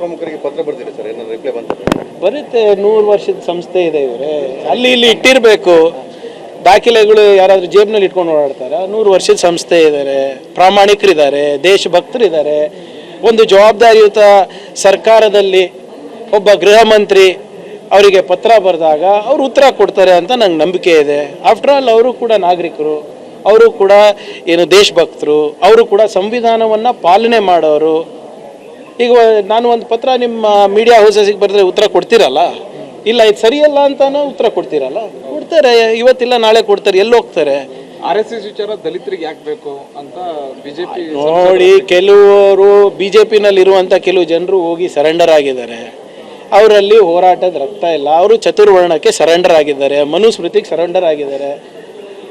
ಪ್ರಮುಖರಿಗೆ ಪತ್ರ ಬರ್ತೀರಿ ಸರ್, ಏನಾದ್ರು ರಿಪ್ಲೈ ಬಂತದೆ? ಬರುತ್ತೆ. 100 ವರ್ಷದ ಸಂಸ್ಥೆ ಇದೆ ಇವರೇ, ಅಲ್ಲಿ ಇಲ್ಲಿ ಇಟ್ಟಿರಬೇಕು. ದಾಖಲೆಗಳು ಯಾರಾದರೂ ಜೇಬ್ನಲ್ಲಿ ಇಟ್ಕೊಂಡು ಓಡಾಡ್ತಾರ? 100 ವರ್ಷದ ಸಂಸ್ಥೆ ಇದ್ದಾರೆ, ಪ್ರಾಮಾಣಿಕರಿದ್ದಾರೆ, ದೇಶಭಕ್ತರಿದ್ದಾರೆ. ಒಂದು ಜವಾಬ್ದಾರಿಯುತ ಸರ್ಕಾರದಲ್ಲಿ ಒಬ್ಬ ಗೃಹ ಮಂತ್ರಿ ಅವರಿಗೆ ಪತ್ರ ಬರೆದಾಗ ಅವರು ಉತ್ತರ ಕೊಡ್ತಾರೆ ಅಂತ ನಂಗೆ ನಂಬಿಕೆ ಇದೆ. ಆಫ್ಟರ್ ಆಲ್ ಅವರು ಕೂಡ ನಾಗರಿಕರು, ಅವರು ಕೂಡ ದೇಶಭಕ್ತರು, ಅವರು ಕೂಡ ಸಂವಿಧಾನವನ್ನು ಪಾಲನೆ ಮಾಡೋರು. ಈಗ ನಾನು ಒಂದು ಪತ್ರ ನಿಮ್ಮ ಮೀಡಿಯಾ ಹೌಸಸ್ಗೆ ಬರೆದ್ರೆ ಉತ್ತರ ಕೊಡ್ತೀರಲ್ಲ? ಇಲ್ಲ, ಇದು ಸರಿಯಲ್ಲ ಅಂತಾನೂ ಉತ್ತರ ಕೊಡ್ತೀರಲ್ಲ? ಕೊಡ್ತಾರೆ, ಇವತ್ತಿಲ್ಲ ನಾಳೆ ಕೊಡ್ತಾರೆ. ಎಲ್ಲಿ ಹೋಗ್ತಾರೆ? RSS ವಿಚಾರ ದಲಿತರಿಗೆ ಯಾಕೆ ಬೇಕು ಅಂತ ಬಿಜೆಪಿ ನೋಡಿ, ಕೆಲವರು ಬಿಜೆಪಿನಲ್ಲಿ ಇರುವಂಥ ಕೆಲವು ಜನರು ಹೋಗಿ ಸರೆಂಡರ್ ಆಗಿದ್ದಾರೆ. ಅವರಲ್ಲಿ ಹೋರಾಟದ ರಕ್ತ ಇಲ್ಲ. ಅವರು ಚತುರ್ವರ್ಣಕ್ಕೆ ಸರೆಂಡರ್ ಆಗಿದ್ದಾರೆ, ಮನುಸ್ಮೃತಿಗೆ ಸರೆಂಡರ್ ಆಗಿದ್ದಾರೆ.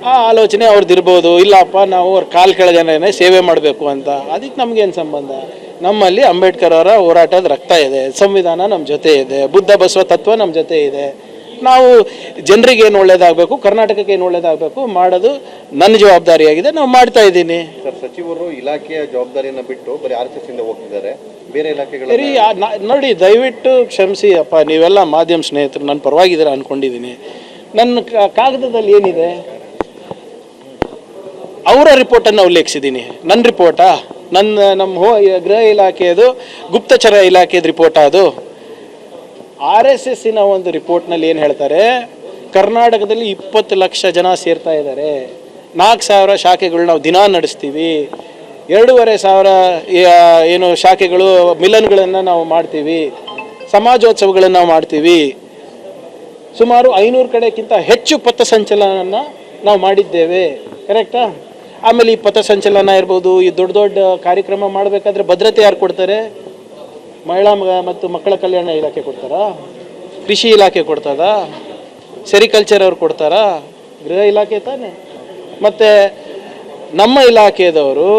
ಆ ಆಲೋಚನೆ ಅವ್ರದ್ದಿರ್ಬೋದು. ಇಲ್ಲಪ್ಪ, ನಾವು ಅವ್ರ ಕಾಲು ಕೆಳಗನೆ ಸೇವೆ ಮಾಡಬೇಕು ಅಂತ. ಅದಕ್ಕೆ ನಮಗೇನು ಸಂಬಂಧ? ನಮ್ಮಲ್ಲಿ ಅಂಬೇಡ್ಕರ್ ಅವರ ಹೋರಾಟದ ರಕ್ತ ಇದೆ, ಸಂವಿಧಾನ ನಮ್ಮ ಜೊತೆ ಇದೆ, ಬುದ್ಧ ಬಸವ ತತ್ವ ನಮ್ಮ ಜೊತೆ ಇದೆ. ನಾವು ಜನರಿಗೆ ಏನು ಒಳ್ಳೇದಾಗಬೇಕು, ಕರ್ನಾಟಕಕ್ಕೆ ಏನು ಒಳ್ಳೇದಾಗಬೇಕು ಮಾಡೋದು ನನ್ನ ಜವಾಬ್ದಾರಿಯಾಗಿದೆ. ನಾವು ಮಾಡ್ತಾ ಇದ್ದೀನಿ ಸರ್. ಸಚಿವರು ಇಲಾಖೆಯ ಜವಾಬ್ದಾರಿಯನ್ನು ಬಿಟ್ಟು ಬರೀ RSS ಇಂದ ಹೋಗ್ತಿದ್ದಾರೆ, ಬೇರೆ ಇಲಾಖೆಗಳು. ನೋಡಿ, ದಯವಿಟ್ಟು ಕ್ಷಮಿಸಿ ಅಪ್ಪ, ನೀವೆಲ್ಲ ಮಾಧ್ಯಮ ಸ್ನೇಹಿತರು, ನನ್ನ ಪರವಾಗಿದ್ದೀರ ಅಂದ್ಕೊಂಡಿದ್ದೀನಿ. ನನ್ನ ಕಾಗದದಲ್ಲಿ ಏನಿದೆ? ಅವರ ರಿಪೋರ್ಟನ್ನು ಉಲ್ಲೇಖಿಸಿದ್ದೀನಿ. ನನ್ನ ರಿಪೋರ್ಟಾ? ನಮ್ಮ ಗೃಹ ಇಲಾಖೆಯದು, ಗುಪ್ತಚರ ಇಲಾಖೆಯದು ರಿಪೋರ್ಟ್. ಅದು RSSನ ಒಂದು ರಿಪೋರ್ಟ್ನಲ್ಲಿ ಏನು ಹೇಳ್ತಾರೆ? ಕರ್ನಾಟಕದಲ್ಲಿ 20 ಲಕ್ಷ ಜನ ಸೇರ್ತಾ ಇದ್ದಾರೆ, 4,000 ಶಾಖೆಗಳು ನಾವು ದಿನ ನಡೆಸ್ತೀವಿ, 2,500 ಶಾಖೆಗಳು ಮಿಲನ್ಗಳನ್ನು ನಾವು ಮಾಡ್ತೀವಿ, ಸಮಾಜೋತ್ಸವಗಳನ್ನು ನಾವು ಮಾಡ್ತೀವಿ, ಸುಮಾರು 500 ಕಡೆಗಿಂತ ಹೆಚ್ಚು ಪಥಸಂಚಲನವನ್ನು ನಾವು ಮಾಡಿದ್ದೇವೆ. ಕರೆಕ್ಟಾ? ಆಮೇಲೆ ಈ ಪಥಸಂಚಲನ ಇರ್ಬೋದು, ಈ ದೊಡ್ಡ ದೊಡ್ಡ ಕಾರ್ಯಕ್ರಮ ಮಾಡಬೇಕಾದ್ರೆ ಭದ್ರತೆ ಯಾರು ಕೊಡ್ತಾರೆ? ಮಹಿಳಾ ಮತ್ತು ಮಕ್ಕಳ ಕಲ್ಯಾಣ ಇಲಾಖೆ ಕೊಡ್ತಾರಾ? ಕೃಷಿ ಇಲಾಖೆ ಕೊಡ್ತದಾ? ಸೆರಿಕಲ್ಚರ್ ಅವ್ರು ಕೊಡ್ತಾರಾ? ಗೃಹ ಇಲಾಖೆ ತಾನೆ. ಮತ್ತು ನಮ್ಮ ಇಲಾಖೆದವರು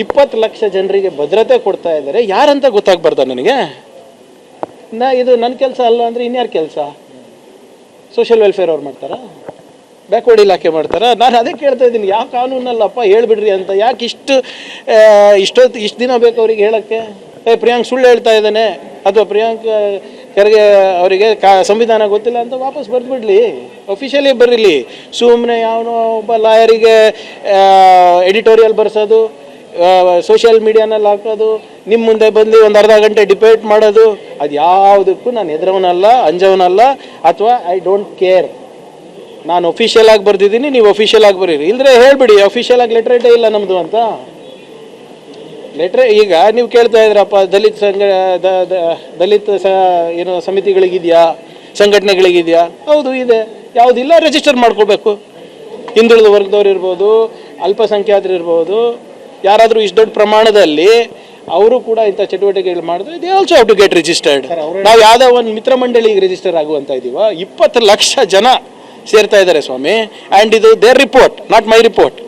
20 ಲಕ್ಷ ಜನರಿಗೆ ಭದ್ರತೆ ಕೊಡ್ತಾ ಇದ್ದಾರೆ. ಯಾರಂತ ಗೊತ್ತಾಗ್ಬಾರ್ದ ನನಗೆ? ಇದು ನನ್ನ ಕೆಲಸ ಅಲ್ಲ ಅಂದರೆ ಇನ್ಯಾರ ಕೆಲಸ? ಸೋಷಿಯಲ್ ವೆಲ್ಫೇರ್ ಅವ್ರು ಮಾಡ್ತಾರಾ? ಬ್ಯಾಕ್ವರ್ಡ್ ಇಲಾಖೆ ಮಾಡ್ತಾರಾ? ನಾನು ಅದೇ ಕೇಳ್ತಾ ಇದ್ದೀನಿ, ಯಾವ ಕಾನೂನಲ್ಲಪ್ಪ ಹೇಳ್ಬಿಡ್ರಿ ಅಂತ. ಯಾಕೆ ಇಷ್ಟು ದಿನ ಬೇಕು ಅವ್ರಿಗೆ ಹೇಳೋಕ್ಕೆ? ಪ್ರಿಯಾಂಕ್ ಸುಳ್ಳು ಹೇಳ್ತಾ ಇದ್ದಾನೆ, ಅಥವಾ ಪ್ರಿಯಾಂಕ್ ಖರ್ಗೆ ಅವರಿಗೆ ಸಂವಿಧಾನ ಗೊತ್ತಿಲ್ಲ ಅಂತ ವಾಪಸ್ ಬರೆದ್ಬಿಡ್ಲಿ, ಅಫಿಷಿಯಲಿ ಬರೀಲಿ. ಸುಮ್ಮನೆ ಯಾವನೋ ಒಬ್ಬ ಲಾಯರಿಗೆ ಎಡಿಟೋರಿಯಲ್ ಬರ್ಸೋದು, ಸೋಷಿಯಲ್ ಮೀಡಿಯಾನಲ್ಲಿ ಹಾಕೋದು, ನಿಮ್ಮ ಮುಂದೆ ಬಂದು ಒಂದು ಅರ್ಧ ಗಂಟೆ ಡಿಬೇಟ್ ಮಾಡೋದು, ಅದು ಯಾವುದಕ್ಕೂ ನಾನು ಎದುರವನಲ್ಲ, ಅಂಜವನಲ್ಲ, ಅಥವಾ ಐ ಡೋಂಟ್ ಕೇರ್. ನಾನು ಅಫಿಷಿಯಲ್ ಆಗಿ ಬರ್ದಿದ್ದೀನಿ, ನೀವು ಅಫಿಷಿಯಲ್ ಆಗಿ ಬರೀರಿ. ಇಲ್ಲದ್ರೆ ಹೇಳ್ಬಿಡಿ ಅಫಿಷಿಯಲ್ ಆಗಿ ಲೆಟ್ರೇಟೇ ಇಲ್ಲ ನಮ್ಮದು ಅಂತ. ಲೆಟ್ರೆ ಈಗ ನೀವು ಕೇಳ್ತಾ ಇದ್ರಪ್ಪ, ದಲಿತ ಸಮಿತಿಗಳಿಗಿದೆಯಾ, ಸಂಘಟನೆಗಳಿಗಿದೆಯಾ? ಹೌದು ಇದೆ. ಯಾವುದಿಲ್ಲ ರಿಜಿಸ್ಟರ್ ಮಾಡ್ಕೋಬೇಕು. ಹಿಂದುಳಿದ ವರ್ಗದವ್ರು ಇರ್ಬೋದು, ಅಲ್ಪಸಂಖ್ಯಾತರು ಇರ್ಬೋದು, ಯಾರಾದರೂ ಇಷ್ಟು ದೊಡ್ಡ ಪ್ರಮಾಣದಲ್ಲಿ ಅವರು ಕೂಡ ಇಂಥ ಚಟುವಟಿಕೆಗಳು ಮಾಡಿದ್ರೆ they also have to get registered. ನಾವು ಯಾವುದೋ ಒಂದು ಮಿತ್ರ ಮಂಡಳಿಗೆ ರಿಜಿಸ್ಟರ್ ಆಗುವಂತ ಇದ್ದೀವ? 20 ಲಕ್ಷ ಜನ ಸೇರ್ತಾ ಇದ್ದಾರೆ ಸ್ವಾಮಿ. ಆ್ಯಂಡ್ ಇದು their report, not my report.